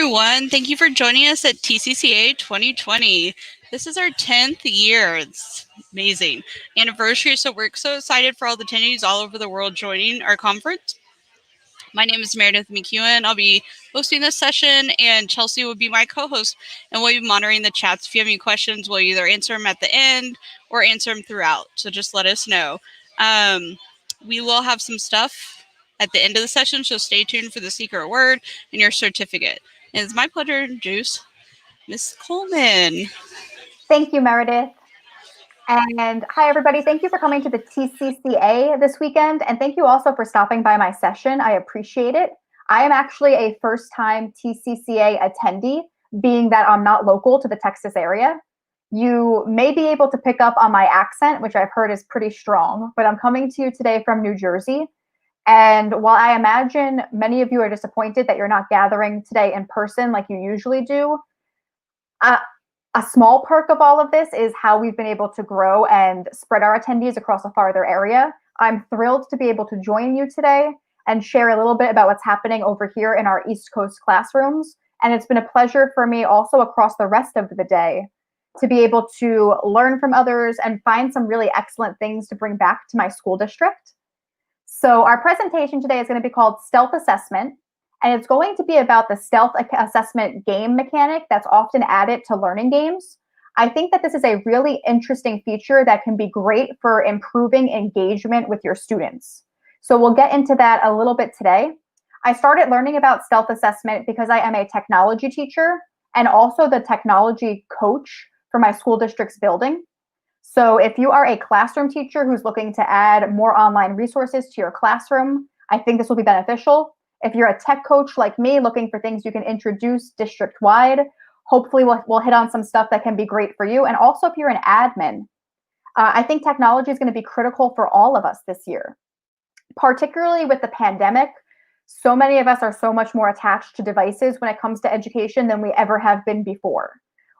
everyone. Thank you for joining us at TCCA 2020. This is our 10th year. It's amazing anniversary. So we're so excited for all the attendees all over the world joining our conference. My name is Meredith McEwen. I'll be hosting this session, and Chelsea will be my co-host, and we'll be monitoring the chats. If you have any questions, we'll either answer them at the end or answer them throughout. So just let us know. We will have some stuff at the end of the session, so stay tuned for the secret word and your certificate. And it's my pleasure to introduce Miss Coleman. Thank you, Meredith. And hi, everybody. Thank you for coming to the TCCA this weekend. And thank you also for stopping by my session. I appreciate it. I am actually a first-time TCCA attendee, being that I'm not local to the Texas area. You may be able to pick up on my accent, which I've heard is pretty strong, but I'm coming to you today from New Jersey. And while I imagine many of you are disappointed that you're not gathering today in person like you usually do, a small perk of all of this is how we've been able to grow and spread our attendees across a farther area. I'm thrilled to be able to join you today and share a little bit about what's happening over here in our East Coast classrooms. And it's been a pleasure for me also across the rest of the day to be able to learn from others and find some really excellent things to bring back to my school district. So our presentation today is going to be called Stealth Assessment, and it's going to be about the stealth assessment game mechanic that's often added to learning games. I think that this is a really interesting feature that can be great for improving engagement with your students. So we'll get into that a little bit today. I started learning about stealth assessment because I am a technology teacher and also the technology coach for my school district's building. So if you are a classroom teacher who's looking to add more online resources to your classroom, I think this will be beneficial. If you're a tech coach like me looking for things you can introduce district-wide, hopefully we'll hit on some stuff that can be great for you. And also if you're an admin, I think technology is going to be critical for all of us this year. Particularly with the pandemic, so many of us are so much more attached to devices when it comes to education than we ever have been before.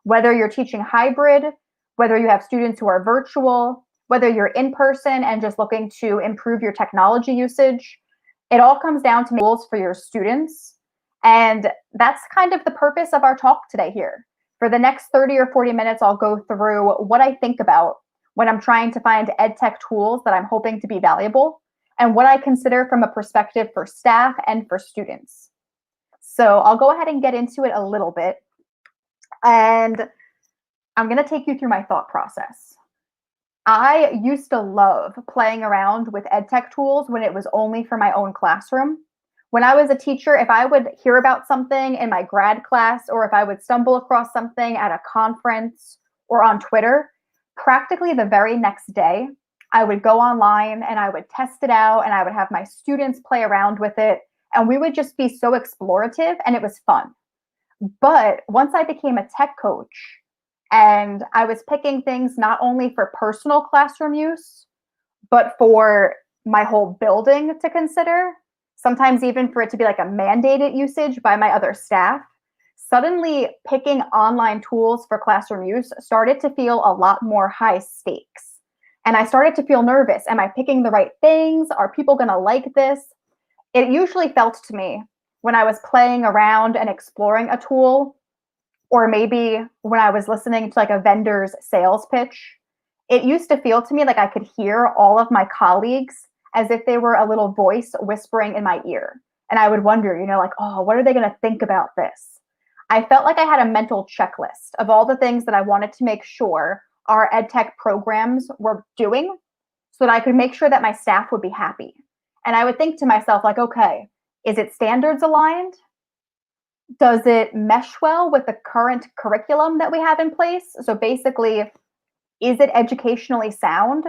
Whether you're teaching hybrid, whether you have students who are virtual, whether you're in person and just looking to improve your technology usage, it all comes down to goals for your students. And that's kind of the purpose of our talk today here. For the next 30 or 40 minutes, I'll go through what I think about when I'm trying to find ed tech tools that I'm hoping to be valuable and what I consider from a perspective for staff and for students. So I'll go ahead and get into it a little bit. And I'm going to take you through my thought process. I used to love playing around with ed tech tools when it was only for my own classroom. When I was a teacher, if I would hear about something in my grad class, or if I would stumble across something at a conference or on Twitter, practically the very next day, I would go online and I would test it out and I would have my students play around with it. And we would just be so explorative and it was fun. But once I became a tech coach, and I was picking things not only for personal classroom use, but for my whole building to consider, sometimes even for it to be like a mandated usage by my other staff. Suddenly, picking online tools for classroom use started to feel a lot more high stakes. And I started to feel nervous. Am I picking the right things? Are people going to like this? It usually felt to me when I was playing around and exploring a tool, or maybe when I was listening to like a vendor's sales pitch, it used to feel to me like I could hear all of my colleagues as if they were a little voice whispering in my ear. And I would wonder, like, oh, what are they going to think about this? I felt like I had a mental checklist of all the things that I wanted to make sure our ed tech programs were doing so that I could make sure that my staff would be happy. And I would think to myself, like, okay, is it standards aligned? Does it mesh well with the current curriculum that we have in place? So basically, is it educationally sound?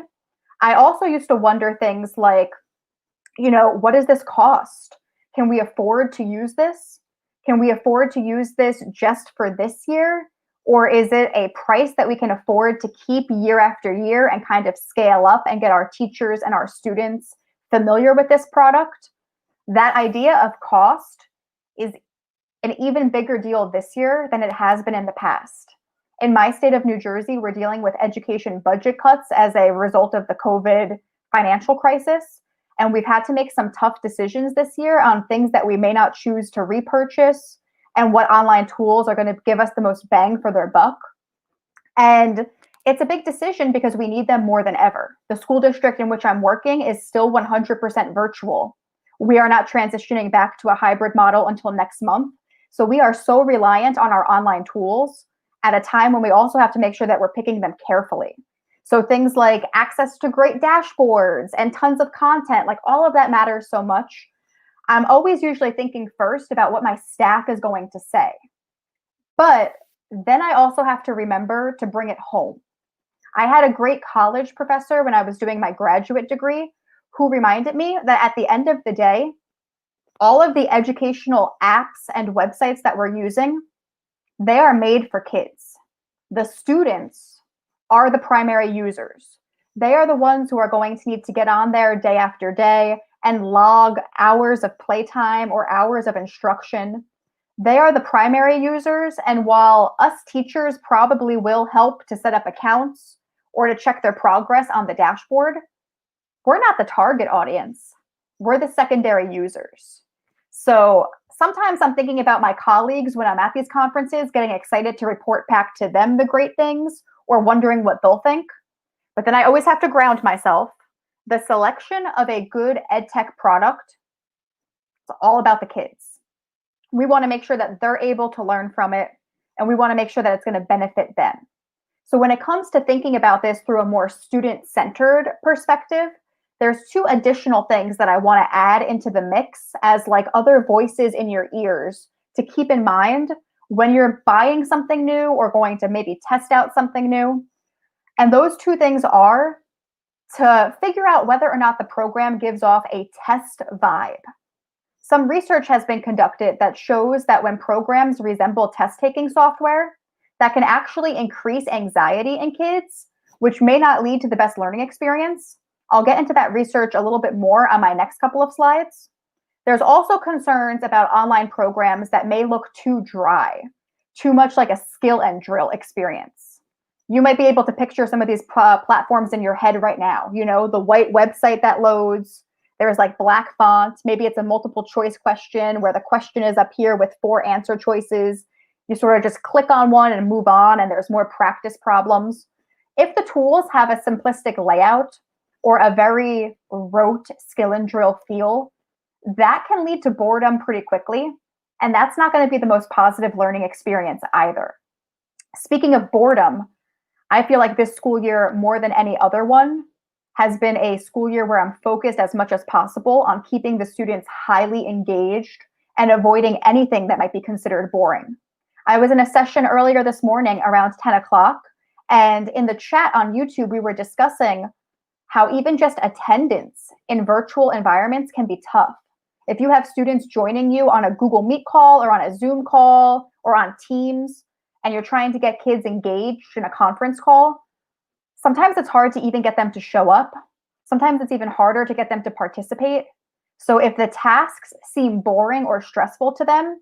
I also used to wonder things like, what does this cost? Can we afford to use this? Can we afford to use this just for this year? Or is it a price that we can afford to keep year after year and kind of scale up and get our teachers and our students familiar with this product? That idea of cost is an even bigger deal this year than it has been in the past. In my state of New Jersey, we're dealing with education budget cuts as a result of the COVID financial crisis. And we've had to make some tough decisions this year on things that we may not choose to repurchase and what online tools are going to give us the most bang for their buck. And it's a big decision because we need them more than ever. The school district in which I'm working is still 100% virtual. We are not transitioning back to a hybrid model until next month. So we are so reliant on our online tools at a time when we also have to make sure that we're picking them carefully. So things like access to great dashboards and tons of content, like all of that matters so much. I'm always usually thinking first about what my staff is going to say. But then I also have to remember to bring it home. I had a great college professor when I was doing my graduate degree who reminded me that at the end of the day, all of the educational apps and websites that we're using, they are made for kids. The students are the primary users. They are the ones who are going to need to get on there day after day and log hours of playtime or hours of instruction. They are the primary users, and while us teachers probably will help to set up accounts or to check their progress on the dashboard, we're not the target audience. We're the secondary users. So sometimes I'm thinking about my colleagues when I'm at these conferences, getting excited to report back to them the great things or wondering what they'll think. But then I always have to ground myself. The selection of a good ed tech product, it's all about the kids. We want to make sure that they're able to learn from it, and we want to make sure that it's going to benefit them. So when it comes to thinking about this through a more student-centered perspective, there's two additional things that I want to add into the mix as like other voices in your ears to keep in mind when you're buying something new or going to maybe test out something new. And those two things are to figure out whether or not the program gives off a test vibe. Some research has been conducted that shows that when programs resemble test-taking software, that can actually increase anxiety in kids, which may not lead to the best learning experience. I'll get into that research a little bit more on my next couple of slides. There's also concerns about online programs that may look too dry, too much like a skill and drill experience. You might be able to picture some of these platforms in your head right now. You know, the white website that loads, there's like black font, maybe it's a multiple choice question where the question is up here with 4 answer choices. You sort of just click on one and move on, and there's more practice problems. If the tools have a simplistic layout or a very rote skill and drill feel, that can lead to boredom pretty quickly. And that's not going to be the most positive learning experience either. Speaking of boredom, I feel like this school year, more than any other one, has been a school year where I'm focused as much as possible on keeping the students highly engaged and avoiding anything that might be considered boring. I was in a session earlier this morning around 10 o'clock, and in the chat on YouTube, we were discussing how even just attendance in virtual environments can be tough. If you have students joining you on a Google Meet call or on a Zoom call or on Teams, and you're trying to get kids engaged in a conference call, sometimes it's hard to even get them to show up. Sometimes it's even harder to get them to participate. So if the tasks seem boring or stressful to them,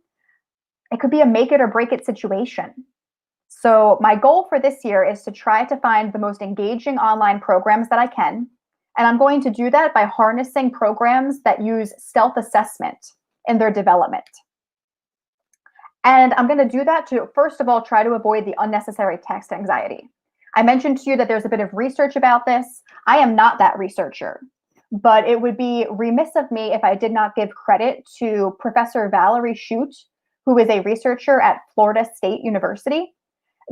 it could be a make it or break it situation. So my goal for this year is to try to find the most engaging online programs that I can. And I'm going to do that by harnessing programs that use self-assessment in their development. And I'm going to do that to, first of all, try to avoid the unnecessary text anxiety. I mentioned to you that there's a bit of research about this. I am not that researcher, but it would be remiss of me if I did not give credit to Professor Valerie Shute, who is a researcher at Florida State University.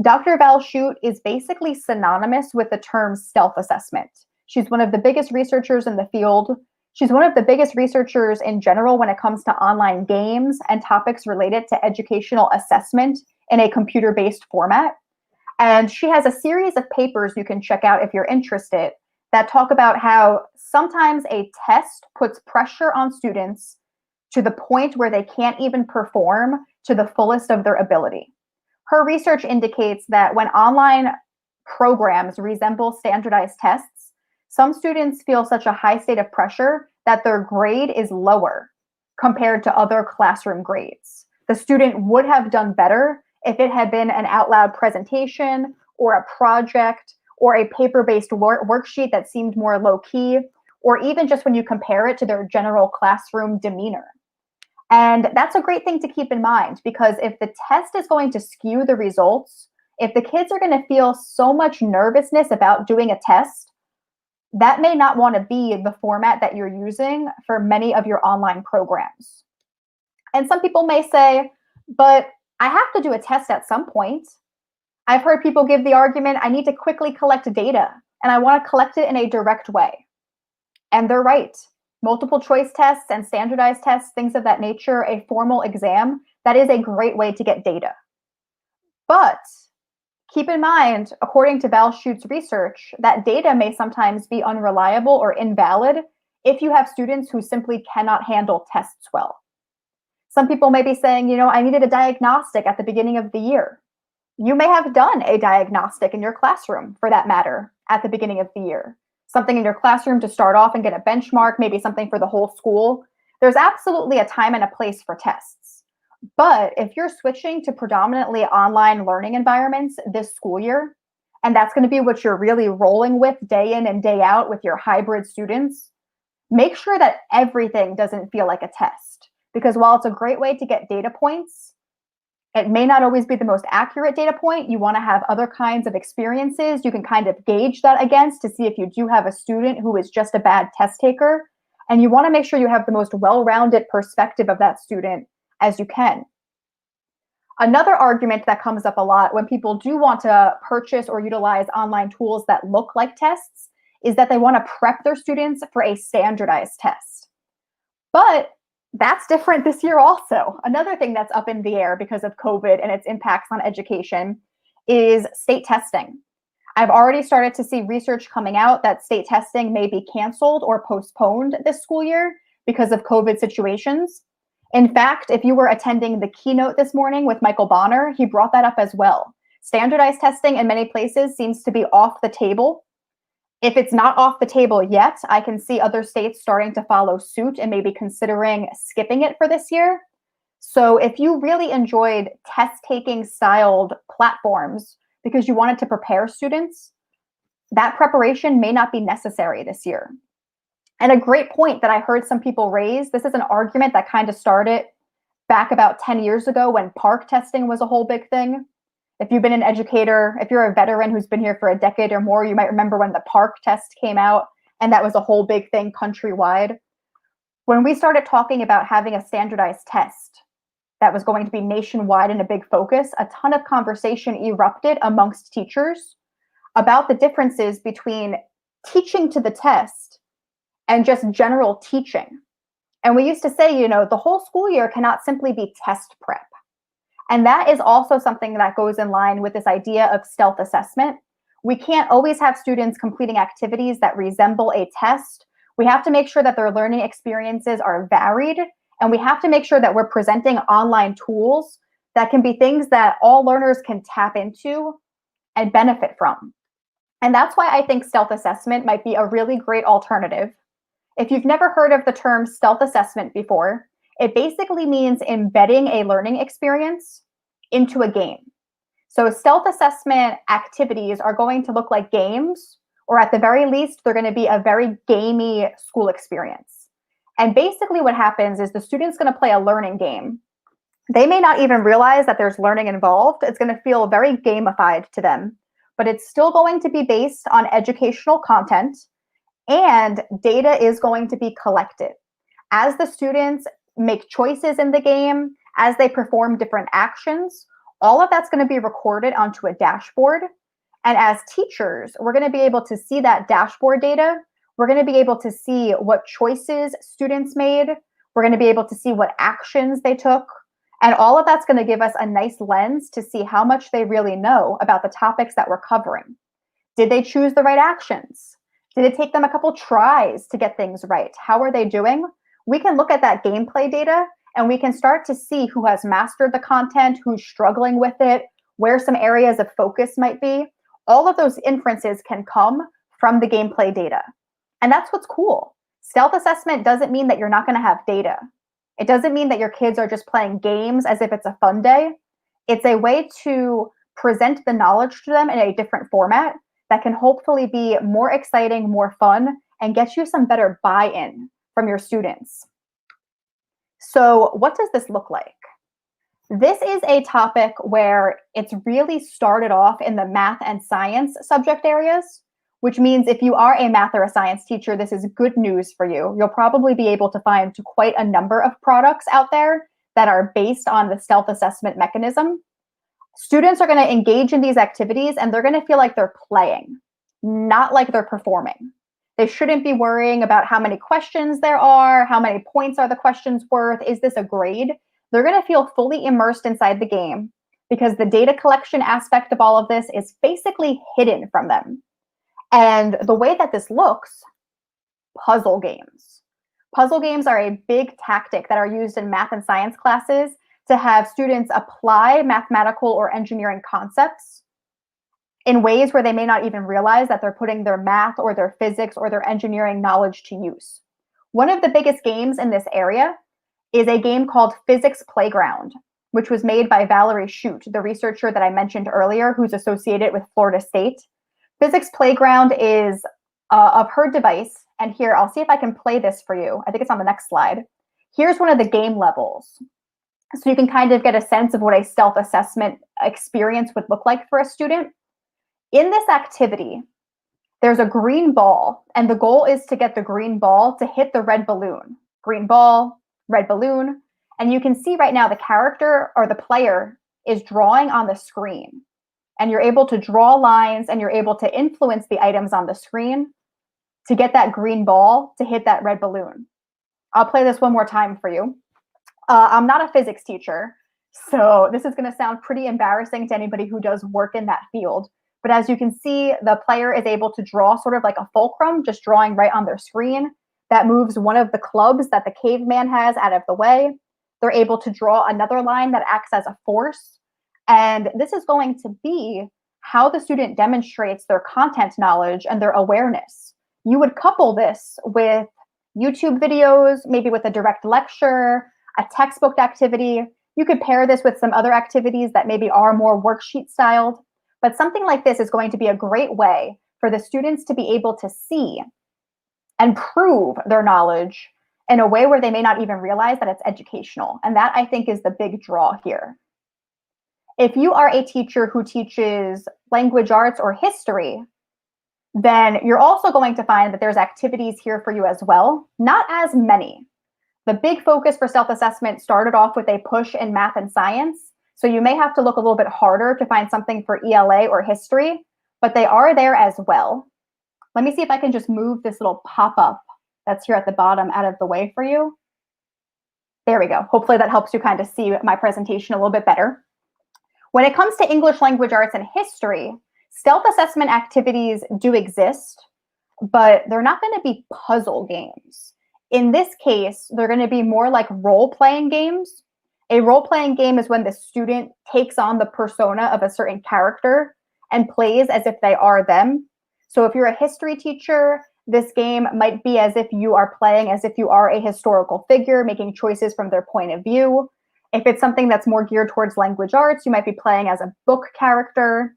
Dr. Val Shute is basically synonymous with the term self-assessment. She's one of the biggest researchers in the field. She's one of the biggest researchers in general when it comes to online games and topics related to educational assessment in a computer-based format. And she has a series of papers you can check out if you're interested that talk about how sometimes a test puts pressure on students to the point where they can't even perform to the fullest of their ability. Her research indicates that when online programs resemble standardized tests, some students feel such a high state of pressure that their grade is lower compared to other classroom grades. The student would have done better if it had been an out loud presentation or a project or a paper-based worksheet that seemed more low-key, or even just when you compare it to their general classroom demeanor. And that's a great thing to keep in mind, because if the test is going to skew the results, if the kids are going to feel so much nervousness about doing a test, that may not want to be the format that you're using for many of your online programs. And some people may say, but I have to do a test at some point. I've heard people give the argument, I need to quickly collect data, and I want to collect it in a direct way. And they're right. Multiple choice tests and standardized tests, things of that nature, a formal exam, that is a great way to get data. But keep in mind, according to Val Schute's research, that data may sometimes be unreliable or invalid if you have students who simply cannot handle tests well. Some people may be saying, I needed a diagnostic at the beginning of the year. You may have done a diagnostic in your classroom, for that matter, at the beginning of the year. Something in your classroom to start off and get a benchmark, maybe something for the whole school. There's absolutely a time and a place for tests. But if you're switching to predominantly online learning environments this school year, and that's going to be what you're really rolling with day in and day out with your hybrid students, make sure that everything doesn't feel like a test. Because while it's a great way to get data points, it may not always be the most accurate data point. You want to have other kinds of experiences you can kind of gauge that against to see if you do have a student who is just a bad test taker. And you want to make sure you have the most well-rounded perspective of that student as you can. Another argument that comes up a lot when people do want to purchase or utilize online tools that look like tests is that they want to prep their students for a standardized test. But that's different this year also. Another thing that's up in the air because of COVID and its impacts on education is state testing. I've already started to see research coming out that state testing may be canceled or postponed this school year because of COVID situations. In fact, if you were attending the keynote this morning with Michael Bonner, he brought that up as well. Standardized testing in many places seems to be off the table. If it's not off the table yet, I can see other states starting to follow suit and maybe considering skipping it for this year. So if you really enjoyed test-taking styled platforms because you wanted to prepare students, that preparation may not be necessary this year. And a great point that I heard some people raise, this is an argument that kind of started back about 10 years ago when PARCC testing was a whole big thing. If you've been an educator, if you're a veteran who's been here for a decade or more, you might remember when the PARCC test came out, and that was a whole big thing countrywide. When we started talking about having a standardized test that was going to be nationwide and a big focus, a ton of conversation erupted amongst teachers about the differences between teaching to the test and just general teaching. And we used to say, the whole school year cannot simply be test prep. And that is also something that goes in line with this idea of stealth assessment. We can't always have students completing activities that resemble a test. We have to make sure that their learning experiences are varied, and we have to make sure that we're presenting online tools that can be things that all learners can tap into and benefit from. And that's why I think stealth assessment might be a really great alternative. If you've never heard of the term stealth assessment before, it basically means embedding a learning experience into a game. So stealth assessment activities are going to look like games, or at the very least, they're going to be a very gamey school experience. And basically what happens is the student's going to play a learning game. They may not even realize that there's learning involved. It's going to feel very gamified to them, but it's still going to be based on educational content, and data is going to be collected. As the students make choices in the game, as they perform different actions, all of that's going to be recorded onto a dashboard. And as teachers, we're going to be able to see that dashboard data. We're going to be able to see what choices students made. We're going to be able to see what actions they took. And all of that's going to give us a nice lens to see how much they really know about the topics that we're covering. Did they choose the right actions? Did it take them a couple tries to get things right? How are they doing? We can look at that gameplay data and we can start to see who has mastered the content, who's struggling with it, where some areas of focus might be. All of those inferences can come from the gameplay data. And that's what's cool. Stealth assessment doesn't mean that you're not going to have data. It doesn't mean that your kids are just playing games as if it's a fun day. It's a way to present the knowledge to them in a different format that can hopefully be more exciting, more fun, and get you some better buy-in from your students. So what does this look like? This is a topic where it's really started off in the math and science subject areas, which means if you are a math or a science teacher, this is good news for you. You'll probably be able to find quite a number of products out there that are based on the self-assessment mechanism. Students are going to engage in these activities and they're going to feel like they're playing, not like they're performing. They shouldn't be worrying about how many questions there are, how many points are the questions worth, is this a grade? They're going to feel fully immersed inside the game because the data collection aspect of all of this is basically hidden from them. And the way that this looks, puzzle games. Puzzle games are a big tactic that are used in math and science classes to have students apply mathematical or engineering concepts in ways where they may not even realize that they're putting their math or their physics or their engineering knowledge to use. One of the biggest games in this area is a game called Physics Playground, which was made by Valerie Shute, the researcher that I mentioned earlier, who's associated with Florida State. Physics Playground is of her device, and here, I'll see if I can play this for you. I think it's on the next slide. Here's one of the game levels. So you can kind of get a sense of what a self-assessment experience would look like for a student. In this activity, there's a green ball, and the goal is to get the green ball to hit the red balloon. Green ball, red balloon, and you can see right now the character or the player is drawing on the screen, and you're able to draw lines and you're able to influence the items on the screen to get that green ball to hit that red balloon. I'll play this one more time for you. I'm not a physics teacher, so this is going to sound pretty embarrassing to anybody who does work in that field. But as you can see, the player is able to draw sort of like a fulcrum, just drawing right on their screen. That moves one of the clubs that the caveman has out of the way. They're able to draw another line that acts as a force. And this is going to be how the student demonstrates their content knowledge and their awareness. You would couple this with YouTube videos, maybe with a direct lecture, a textbook activity. You could pair this with some other activities that maybe are more worksheet styled. But something like this is going to be a great way for the students to be able to see and prove their knowledge in a way where they may not even realize that it's educational. And that, I think, is the big draw here. If you are a teacher who teaches language arts or history, then you're also going to find that there's activities here for you as well, not as many. The big focus for self-assessment started off with a push in math and science, so you may have to look a little bit harder to find something for ELA or history, but they are there as well. Let me see if I can just move this little pop-up that's here at the bottom out of the way for you. There we go. Hopefully that helps you kind of see my presentation a little bit better. When it comes to English language arts and history, self-assessment activities do exist, but they're not going to be puzzle games. In this case, they're going to be more like role-playing games. A role-playing game is when the student takes on the persona of a certain character and plays as if they are them. So if you're a history teacher, this game might be as if you are playing as if you are a historical figure, making choices from their point of view. If it's something that's more geared towards language arts, you might be playing as a book character.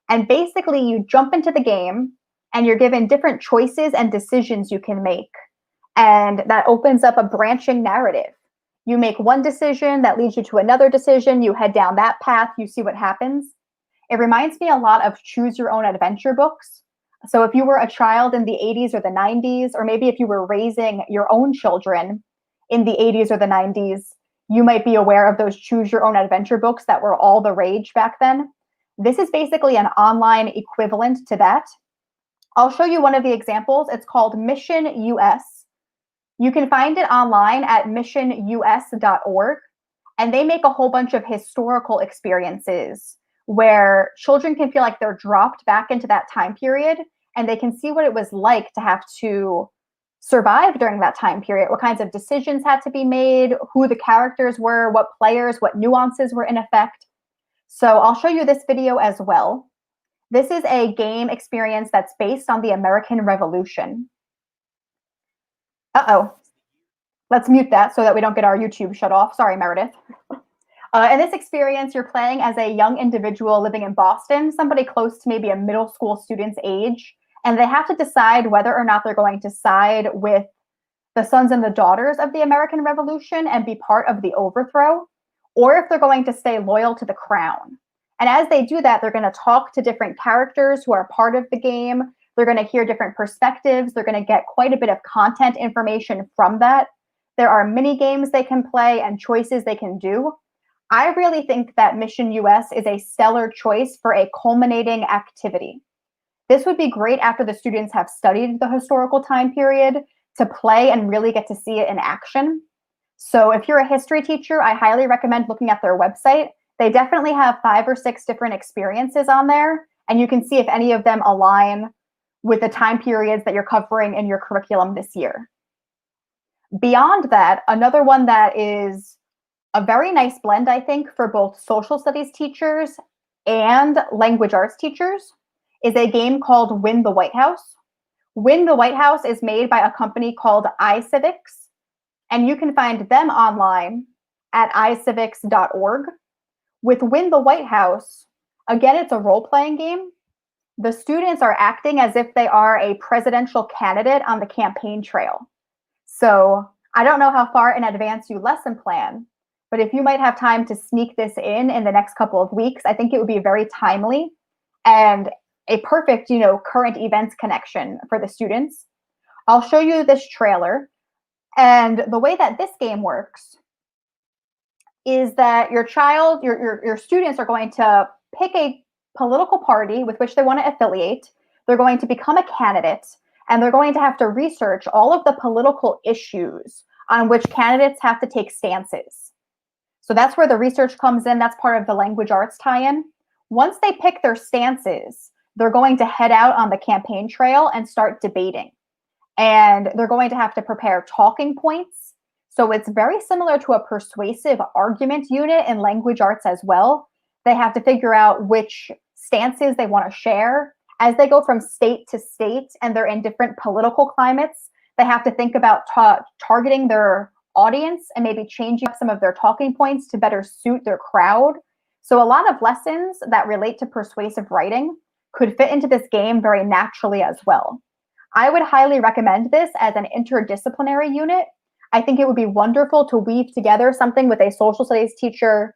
And basically, you jump into the game and you're given different choices and decisions you can make. And that opens up a branching narrative. You make one decision that leads you to another decision. You head down that path. You see what happens. It reminds me a lot of choose your own adventure books. So if you were a child in the 80s or the 90s, or maybe if you were raising your own children in the 80s or the 90s, you might be aware of those choose your own adventure books that were all the rage back then. This is basically an online equivalent to that. I'll show you one of the examples. It's called Mission US. You can find it online at missionus.org, and they make a whole bunch of historical experiences where children can feel like they're dropped back into that time period, and they can see what it was like to have to survive during that time period, what kinds of decisions had to be made, who the characters were, what players, what nuances were in effect. So I'll show you this video as well. This is a game experience that's based on the American Revolution. Uh-oh. Let's mute that so that we don't get our YouTube shut off. Sorry, Meredith. In this experience, you're playing as a young individual living in Boston, somebody close to maybe a middle school student's age, and they have to decide whether or not they're going to side with the sons and the daughters of the American Revolution and be part of the overthrow, or if they're going to stay loyal to the crown. And as they do that, they're going to talk to different characters who are part of the game. They're going to hear different perspectives. They're going to get quite a bit of content information from that. There are mini games they can play and choices they can do. I really think that Mission US is a stellar choice for a culminating activity. This would be great after the students have studied the historical time period to play and really get to see it in action. So if you're a history teacher, I highly recommend looking at their website. They definitely have 5 or 6 different experiences on there, and you can see if any of them align with the time periods that you're covering in your curriculum this year. Beyond that, another one that is a very nice blend, I think, for both social studies teachers and language arts teachers is a game called Win the White House. Win the White House is made by a company called iCivics, and you can find them online at icivics.org. With Win the White House, again, it's a role-playing game. The students are acting as if they are a presidential candidate on the campaign trail. So I don't know how far in advance you lesson plan, but if you might have time to sneak this in the next couple of weeks, I think it would be very timely and a perfect, current events connection for the students. I'll show you this trailer. And the way that this game works is that your students are going to pick a political party with which they want to affiliate. They're going to become a candidate, and they're going to have to research all of the political issues on which candidates have to take stances. So that's where the research comes in. That's part of the language arts tie-in. Once they pick their stances, they're going to head out on the campaign trail and start debating. And they're going to have to prepare talking points. So it's very similar to a persuasive argument unit in language arts as well. They have to figure out which stances they want to share. As they go from state to state and they're in different political climates, they have to think about targeting their audience and maybe changing up some of their talking points to better suit their crowd. So a lot of lessons that relate to persuasive writing could fit into this game very naturally as well. I would highly recommend this as an interdisciplinary unit. I think it would be wonderful to weave together something with a social studies teacher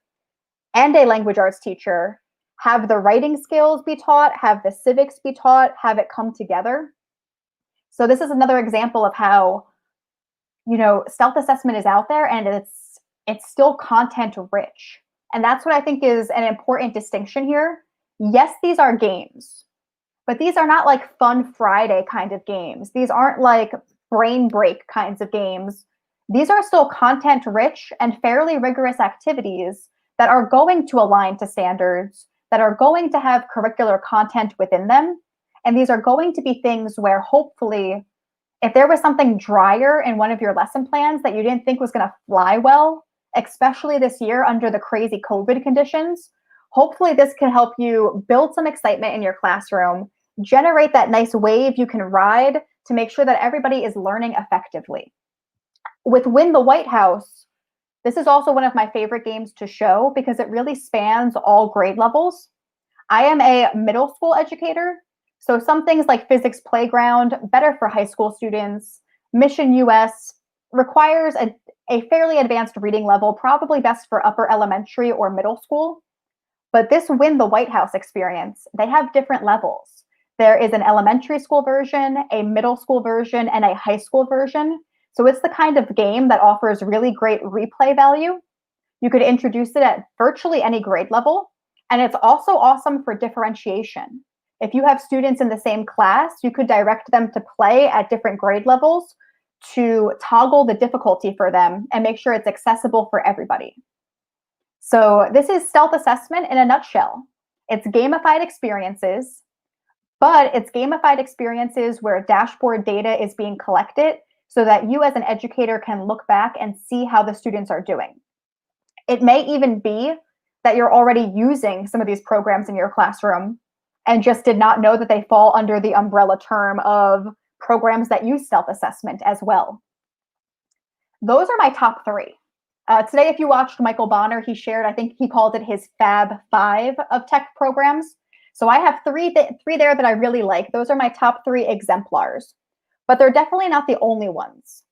and a language arts teacher, have the writing skills be taught, have the civics be taught, have it come together. So this is another example of how, stealth assessment is out there and it's still content rich. And that's what I think is an important distinction here. Yes, these are games, but these are not like Fun Friday kind of games. These aren't like brain break kinds of games. These are still content rich and fairly rigorous activities that are going to align to standards, that are going to have curricular content within them. And these are going to be things where hopefully, if there was something drier in one of your lesson plans that you didn't think was going to fly well, especially this year under the crazy COVID conditions, hopefully this can help you build some excitement in your classroom, generate that nice wave you can ride to make sure that everybody is learning effectively. With Win the White House, this is also one of my favorite games to show because it really spans all grade levels. I am a middle school educator, so some things like physics playground, better for high school students. Mission US requires a fairly advanced reading level, probably best for upper elementary or middle school. But this Win the White House experience, they have different levels. There is an elementary school version, a middle school version, and a high school version. So it's the kind of game that offers really great replay value. You could introduce it at virtually any grade level. And it's also awesome for differentiation. If you have students in the same class, you could direct them to play at different grade levels to toggle the difficulty for them and make sure it's accessible for everybody. So this is stealth assessment in a nutshell. It's gamified experiences, but it's gamified experiences where dashboard data is being collected so that you as an educator can look back and see how the students are doing. It may even be that you're already using some of these programs in your classroom and just did not know that they fall under the umbrella term of programs that use stealth assessment as well. Those are my top 3. Today, if you watched Michael Bonner, he shared, I think he called it his Fab 5 of tech programs. So I have three there that I really like. Those are my top 3 exemplars, but they're definitely not the only ones.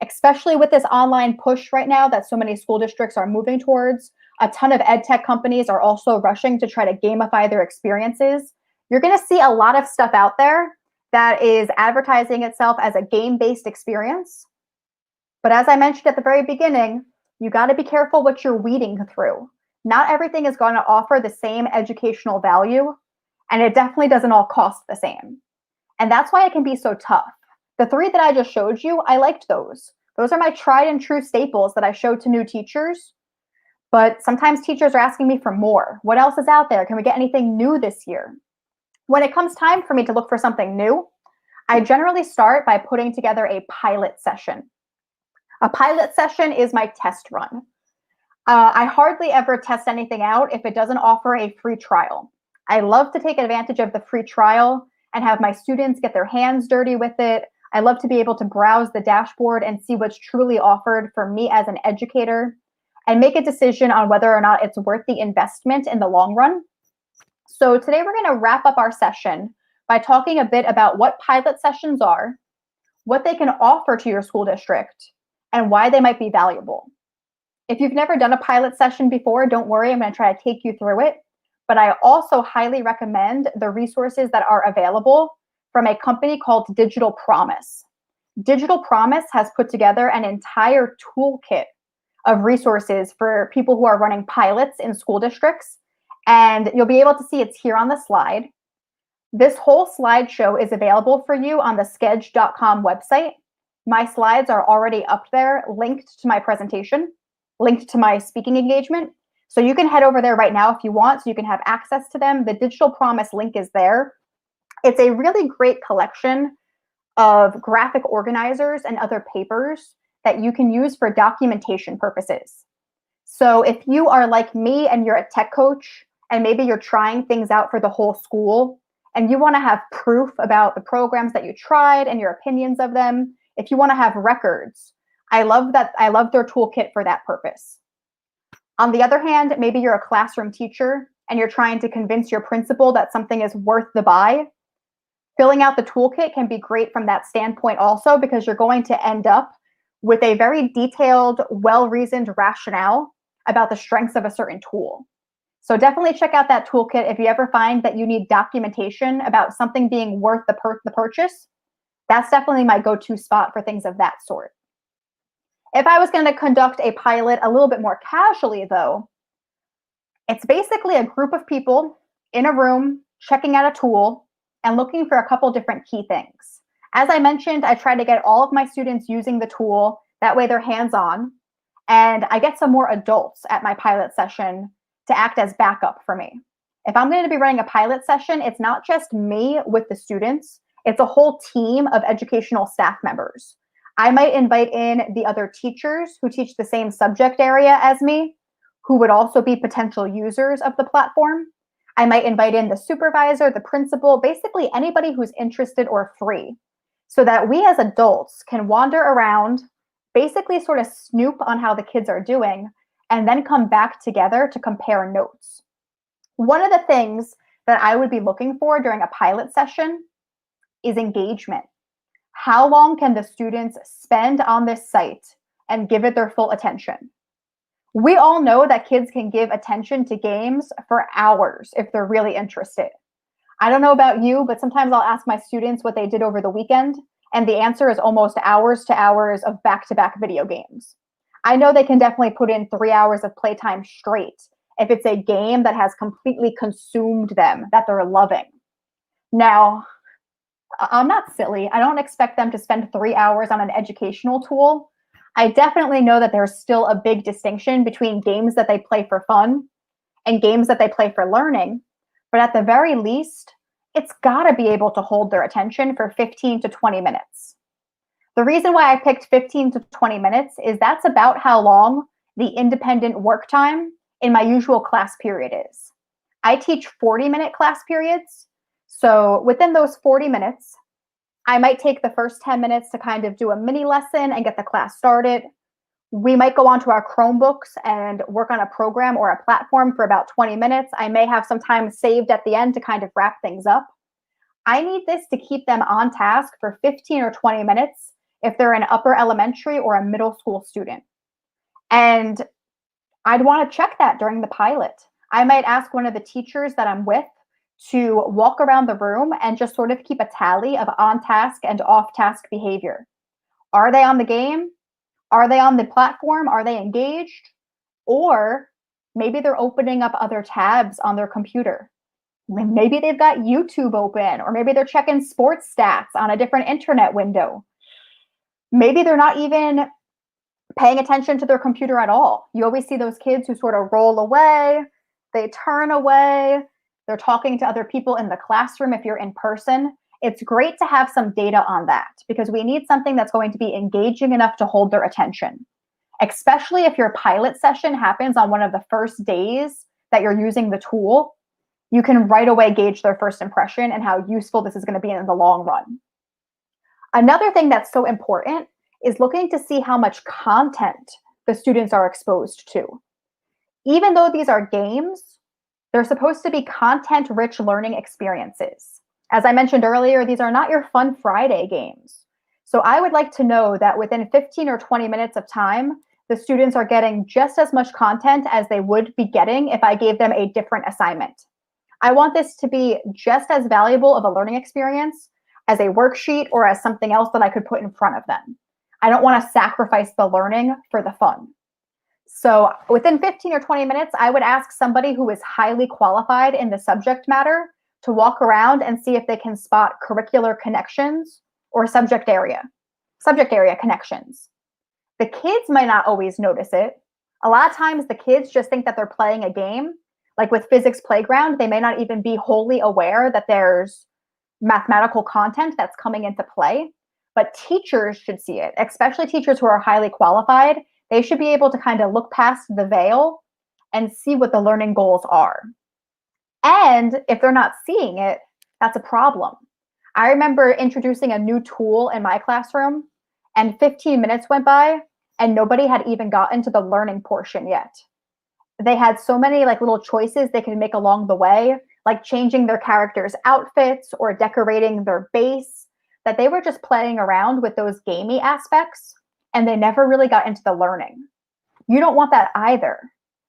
especially with this online push right now that so many school districts are moving towards. A ton of ed tech companies are also rushing to try to gamify their experiences. You're going to see a lot of stuff out there that is advertising itself as a game-based experience. But as I mentioned at the very beginning, you got to be careful what you're weeding through. Not everything is going to offer the same educational value, and it definitely doesn't all cost the same. And that's why it can be so tough. The 3 that I just showed you, I liked those. Those are my tried and true staples that I show to new teachers. But sometimes teachers are asking me for more. What else is out there? Can we get anything new this year? When it comes time for me to look for something new, I generally start by putting together a pilot session. A pilot session is my test run. I hardly ever test anything out if it doesn't offer a free trial. I love to take advantage of the free trial and have my students get their hands dirty with it. I love to be able to browse the dashboard and see what's truly offered for me as an educator and make a decision on whether or not it's worth the investment in the long run. So today we're going to wrap up our session by talking a bit about what pilot sessions are, what they can offer to your school district, and why they might be valuable. If you've never done a pilot session before, don't worry, I'm going to try to take you through it. But I also highly recommend the resources that are available from a company called Digital Promise. Digital Promise has put together an entire toolkit of resources for people who are running pilots in school districts. And you'll be able to see it's here on the slide. This whole slideshow is available for you on the Sched.com website. My slides are already up there, linked to my presentation, linked to my speaking engagement. So you can head over there right now if you want, so you can have access to them. The Digital Promise link is there. It's a really great collection of graphic organizers and other papers that you can use for documentation purposes. So if you are like me and you're a tech coach, and maybe you're trying things out for the whole school, and you want to have proof about the programs that you tried and your opinions of them, if you want to have records, I love their toolkit for that purpose. On the other hand, maybe you're a classroom teacher and you're trying to convince your principal that something is worth the buy. Filling out the toolkit can be great from that standpoint also, because you're going to end up with a very detailed, well-reasoned rationale about the strengths of a certain tool. So definitely check out that toolkit if you ever find that you need documentation about something being worth the purchase. That's definitely my go-to spot for things of that sort. If I was going to conduct a pilot a little bit more casually, though, it's basically a group of people in a room checking out a tool and looking for a couple different key things. As I mentioned, I try to get all of my students using the tool. That way they're hands-on. And I get some more adults at my pilot session to act as backup for me. If I'm going to be running a pilot session, it's not just me with the students. It's a whole team of educational staff members. I might invite in the other teachers who teach the same subject area as me, who would also be potential users of the platform. I might invite in the supervisor, the principal, basically anybody who's interested or free, so that we as adults can wander around, basically sort of snoop on how the kids are doing, and then come back together to compare notes. One of the things that I would be looking for during a pilot session is engagement. How long can the students spend on this site and give it their full attention? We all know that kids can give attention to games for hours if they're really interested. I don't know about you, but sometimes I'll ask my students what they did over the weekend, and the answer is almost hours to hours of back-to-back video games. I know they can definitely put in 3 hours of playtime straight if it's a game that has completely consumed them, that they're loving. Now, I'm not silly. I don't expect them to spend 3 hours on an educational tool. I definitely know that there's still a big distinction between games that they play for fun and games that they play for learning. But at the very least, it's got to be able to hold their attention for 15 to 20 minutes. The reason why I picked 15 to 20 minutes is that's about how long the independent work time in my usual class period is. I teach 40-minute class periods. So within those 40 minutes, I might take the first 10 minutes to kind of do a mini lesson and get the class started. We might go onto our Chromebooks and work on a program or a platform for about 20 minutes. I may have some time saved at the end to kind of wrap things up. I need this to keep them on task for 15 or 20 minutes if they're an upper elementary or a middle school student. And I'd want to check that during the pilot. I might ask one of the teachers that I'm with to walk around the room and just sort of keep a tally of on-task and off-task behavior. Are they on the game? Are they on the platform? Are they engaged? Or maybe they're opening up other tabs on their computer. Maybe they've got YouTube open, or maybe they're checking sports stats on a different internet window. Maybe they're not even paying attention to their computer at all. You always see those kids who sort of roll away, they turn away, they're talking to other people in the classroom if you're in person. It's great to have some data on that because we need something that's going to be engaging enough to hold their attention, especially if your pilot session happens on one of the first days that you're using the tool. You can right away gauge their first impression and how useful this is going to be in the long run. Another thing that's so important is looking to see how much content the students are exposed to. Even though these are games, they're supposed to be content-rich learning experiences. As I mentioned earlier, these are not your fun Friday games. So I would like to know that within 15 or 20 minutes of time, the students are getting just as much content as they would be getting if I gave them a different assignment. I want this to be just as valuable of a learning experience as a worksheet or as something else that I could put in front of them. I don't want to sacrifice the learning for the fun. So within 15 or 20 minutes, I would ask somebody who is highly qualified in the subject matter to walk around and see if they can spot curricular connections or subject area connections. The kids might not always notice it. A lot of times the kids just think that they're playing a game. Like with Physics Playground, they may not even be wholly aware that there's mathematical content that's coming into play. But teachers should see it, especially teachers who are highly qualified. They should be able to kind of look past the veil and see what the learning goals are. And if they're not seeing it, that's a problem. I remember introducing a new tool in my classroom, and 15 minutes went by, and nobody had even gotten to the learning portion yet. They had so many little choices they could make along the way, like changing their characters' outfits or decorating their base, that they were just playing around with those gamey aspects, and they never really got into the learning. You don't want that either.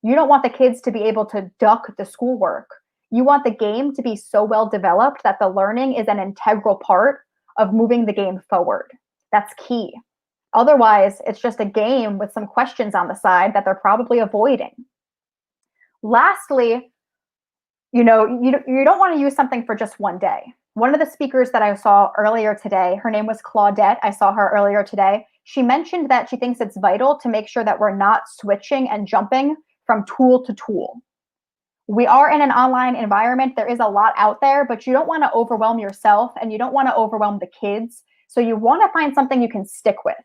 You don't want the kids to be able to duck the schoolwork. You want the game to be so well developed that the learning is an integral part of moving the game forward. That's key. Otherwise, it's just a game with some questions on the side that they're probably avoiding. Lastly, you don't want to use something for just one day. One of the speakers that I saw earlier today, her name was Claudette. I saw her earlier today. She mentioned that she thinks it's vital to make sure that we're not switching and jumping from tool to tool. We are in an online environment. There is a lot out there, but you don't want to overwhelm yourself and you don't want to overwhelm the kids. So you want to find something you can stick with.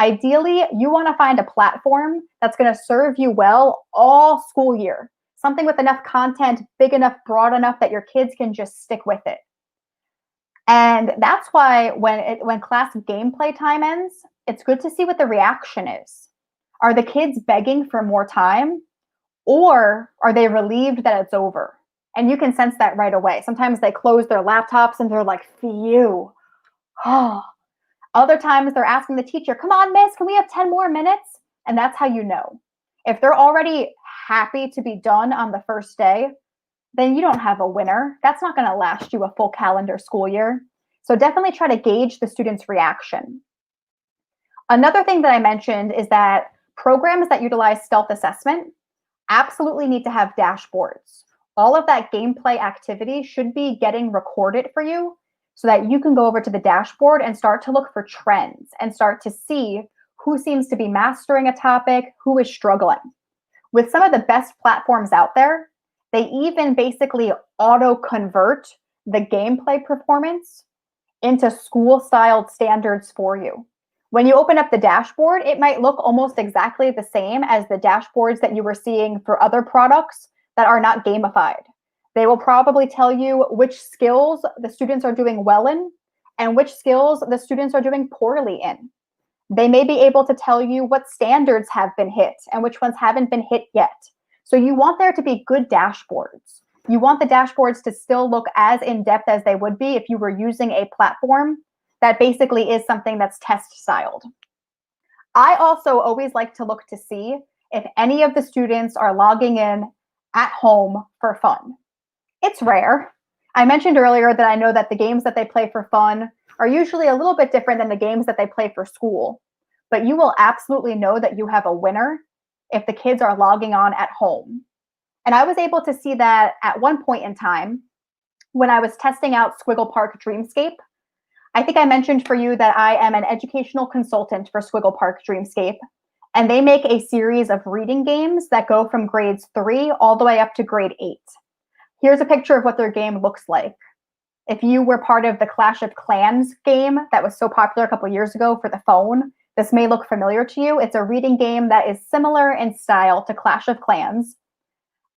Ideally, you want to find a platform that's going to serve you well all school year. Something with enough content, big enough, broad enough that your kids can just stick with it. And that's why when class gameplay time ends, it's good to see what the reaction is. Are the kids begging for more time? Or are they relieved that it's over? And you can sense that right away. Sometimes they close their laptops and they're like, phew. Oh. Other times they're asking the teacher, come on, miss, can we have 10 more minutes? And that's how you know. If they're already happy to be done on the first day, then you don't have a winner. That's not going to last you a full calendar school year. So definitely try to gauge the student's reaction. Another thing that I mentioned is that programs that utilize stealth assessment absolutely need to have dashboards. All of that gameplay activity should be getting recorded for you so that you can go over to the dashboard and start to look for trends and start to see who seems to be mastering a topic, who is struggling. With some of the best platforms out there, they even basically auto-convert the gameplay performance into school-styled standards for you. When you open up the dashboard, it might look almost exactly the same as the dashboards that you were seeing for other products that are not gamified. They will probably tell you which skills the students are doing well in and which skills the students are doing poorly in. They may be able to tell you what standards have been hit and which ones haven't been hit yet. So you want there to be good dashboards. You want the dashboards to still look as in-depth as they would be if you were using a platform that basically is something that's test styled. I also always like to look to see if any of the students are logging in at home for fun. It's rare. I mentioned earlier that I know that the games that they play for fun are usually a little bit different than the games that they play for school. But you will absolutely know that you have a winner if the kids are logging on at home. And I was able to see that at one point in time when I was testing out Squiggle Park Dreamscape. I think I mentioned for you that I am an educational consultant for Squiggle Park Dreamscape, and they make a series of reading games that go from grades 3 all the way up to grade 8. Here's a picture of what their game looks like. If you were part of the Clash of Clans game that was so popular a couple years ago for the phone, this may look familiar to you. It's a reading game that is similar in style to Clash of Clans.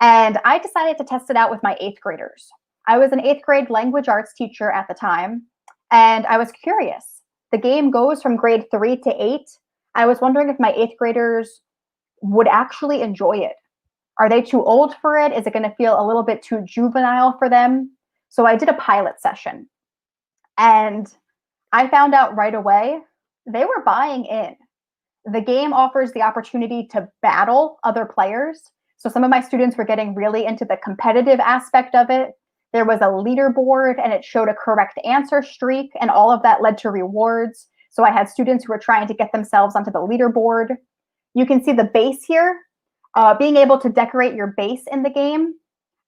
And I decided to test it out with my 8th graders. I was an 8th grade language arts teacher at the time, and I was curious. The game goes from grade 3 to 8. I was wondering if my 8th graders would actually enjoy it. Are they too old for it? Is it going to feel a little bit too juvenile for them? So I did a pilot session, and I found out right away they were buying in. The game offers the opportunity to battle other players. So some of my students were getting really into the competitive aspect of it. There was a leaderboard, and it showed a correct answer streak, and all of that led to rewards. So I had students who were trying to get themselves onto the leaderboard. You can see the base here. Being able to decorate your base in the game,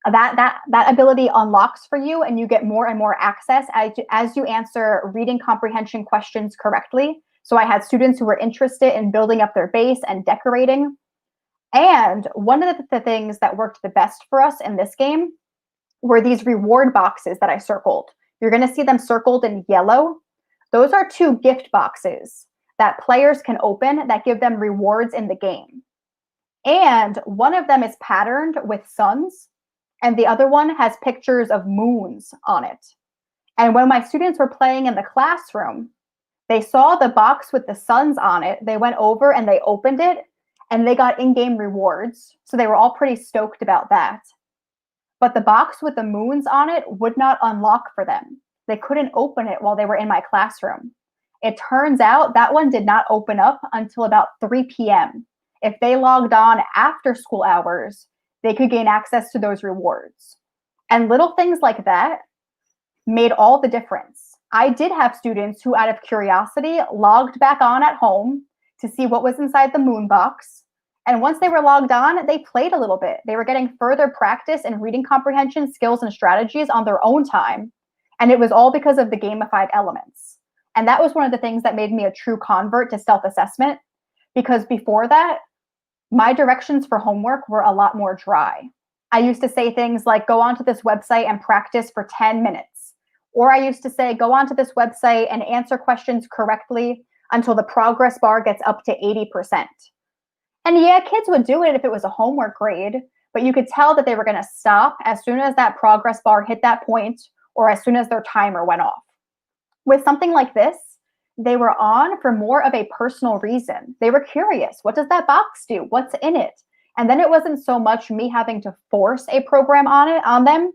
that ability unlocks for you, and you get more and more access as you answer reading comprehension questions correctly. So I had students who were interested in building up their base and decorating. And one of the things that worked the best for us in this game were these reward boxes that I circled. You're going to see them circled in yellow. Those are 2 gift boxes that players can open that give them rewards in the game. And one of them is patterned with suns, and the other one has pictures of moons on it. And when my students were playing in the classroom, they saw the box with the suns on it. They went over and they opened it, and they got in-game rewards. So they were all pretty stoked about that. But the box with the moons on it would not unlock for them. They couldn't open it while they were in my classroom. It turns out that one did not open up until about 3 p.m. If they logged on after school hours, they could gain access to those rewards. And little things like that made all the difference. I did have students who, out of curiosity, logged back on at home to see what was inside the moon box. And once they were logged on, they played a little bit. They were getting further practice in reading comprehension skills and strategies on their own time. And it was all because of the gamified elements. And that was one of the things that made me a true convert to stealth assessment, because before that, my directions for homework were a lot more dry. I used to say things like, go onto this website and practice for 10 minutes. Or I used to say, go onto this website and answer questions correctly until the progress bar gets up to 80%. And yeah, kids would do it if it was a homework grade, but you could tell that they were going to stop as soon as that progress bar hit that point, or as soon as their timer went off. With something like this, they were on for more of a personal reason. They were curious. What does that box do? What's in it? And then it wasn't so much me having to force a program on them.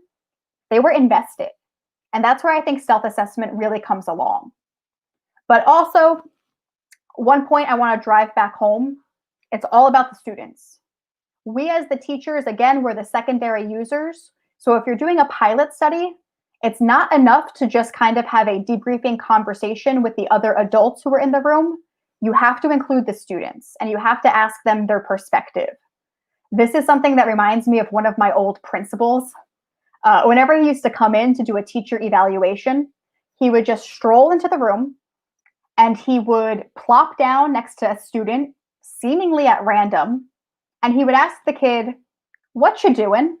They were invested. And that's where I think stealth assessment really comes along. But also, one point I want to drive back home, it's all about the students. We as the teachers, again, we're the secondary users. So if you're doing a pilot study, it's not enough to just kind of have a debriefing conversation with the other adults who are in the room. You have to include the students, and you have to ask them their perspective. This is something that reminds me of one of my old principals. Whenever he used to come in to do a teacher evaluation, he would just stroll into the room, and he would plop down next to a student, seemingly at random, and he would ask the kid, "What you doing?"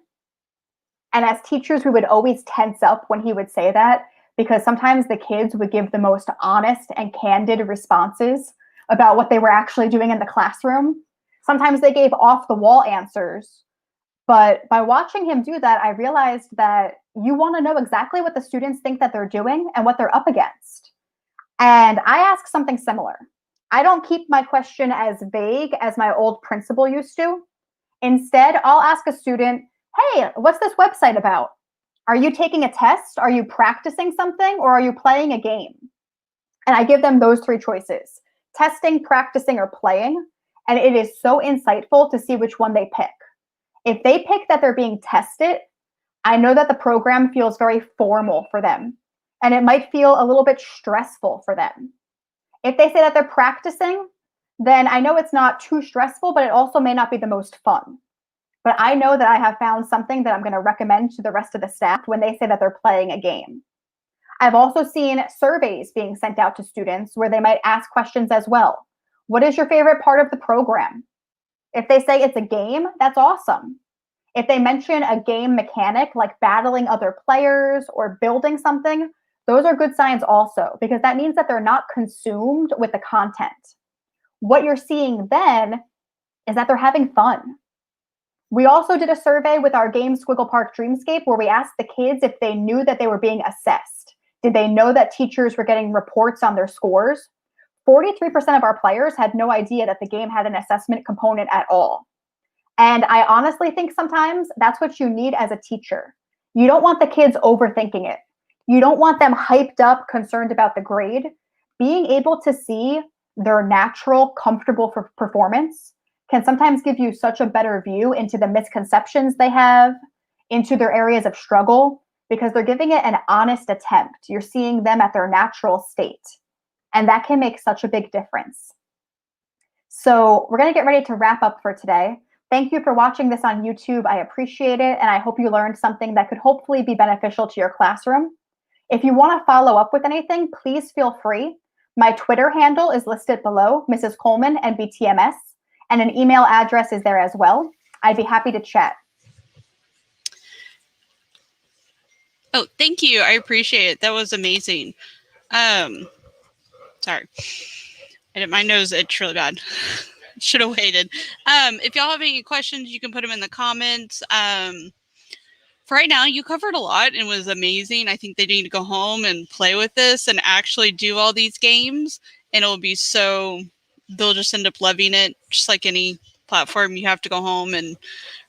And as teachers, we would always tense up when he would say that, because sometimes the kids would give the most honest and candid responses about what they were actually doing in the classroom. Sometimes they gave off-the-wall answers. But by watching him do that, I realized that you want to know exactly what the students think that they're doing and what they're up against. And I ask something similar. I don't keep my question as vague as my old principal used to. Instead, I'll ask a student, "Hey, what's this website about? Are you taking a test? Are you practicing something? Or are you playing a game?" And I give them those 3 choices: testing, practicing, or playing. And it is so insightful to see which one they pick. If they pick that they're being tested, I know that the program feels very formal for them, and it might feel a little bit stressful for them. If they say that they're practicing, then I know it's not too stressful, but it also may not be the most fun. But I know that I have found something that I'm going to recommend to the rest of the staff when they say that they're playing a game. I've also seen surveys being sent out to students where they might ask questions as well. What is your favorite part of the program? If they say it's a game, that's awesome. If they mention a game mechanic like battling other players or building something, those are good signs also, because that means that they're not consumed with the content. What you're seeing then is that they're having fun. We also did a survey with our game Squiggle Park Dreamscape where we asked the kids if they knew that they were being assessed. Did they know that teachers were getting reports on their scores? 43% of our players had no idea that the game had an assessment component at all. And I honestly think sometimes that's what you need as a teacher. You don't want the kids overthinking it. You don't want them hyped up, concerned about the grade. Being able to see their natural, comfortable performance can sometimes give you such a better view into the misconceptions they have, into their areas of struggle, because they're giving it an honest attempt. You're seeing them at their natural state. And that can make such a big difference. So we're going to get ready to wrap up for today. Thank you for watching this on YouTube. I appreciate it, and I hope you learned something that could hopefully be beneficial to your classroom. If you want to follow up with anything, please feel free. My Twitter handle is listed below, Mrs. Coleman, MBTMS, and an email address is there as well. I'd be happy to chat. Oh, thank you. I appreciate it. That was amazing. Sorry. My nose itched really bad. Should have waited. If y'all have any questions, you can put them in the comments. For right now, you covered a lot and was amazing. I think they need to go home and play with this and actually do all these games. And it'll be so, they'll just end up loving it. Just like any platform, you have to go home and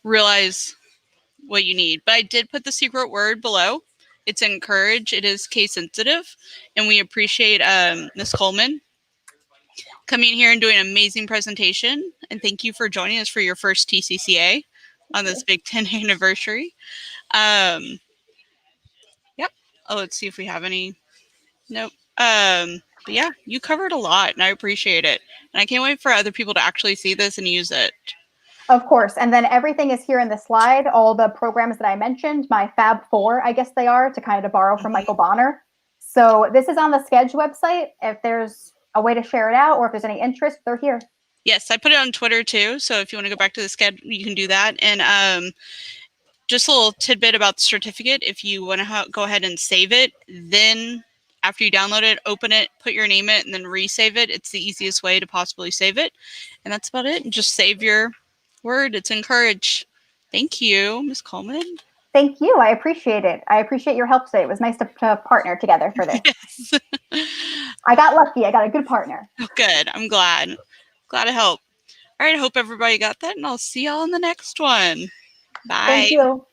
realize what you need. But I did put the secret word below. It's encourage. It is case sensitive. And we appreciate Ms. Coleman coming here and doing an amazing presentation. And thank you for joining us for your first TCCA on this big 10th anniversary. Yep. Oh, let's see if we have any. Nope. But yeah, you covered a lot and I appreciate it. And I can't wait for other people to actually see this and use it. Of course. And then everything is here in the slide. All the programs that I mentioned, my Fab 4, I guess they are, to kind of borrow from Michael Bonner. So this is on the Sched website. If there's a way to share it out or if there's any interest, they're here. Yes, I put it on Twitter too. So if you want to go back to the Sched, you can do that. And just a little tidbit about the certificate. If you want to go ahead and save it, then after you download it, open it, put your name in it, and then resave it. It's the easiest way to possibly save it. And that's about it. And just save your word. It's encourage. Thank you, Ms. Coleman. Thank you. I appreciate it. I appreciate your help today. It was nice to partner together for this. Yes. I got lucky. I got a good partner. Oh, good. I'm glad. Glad to help. All right. I hope everybody got that, and I'll see y'all in the next one. Bye. Thank you.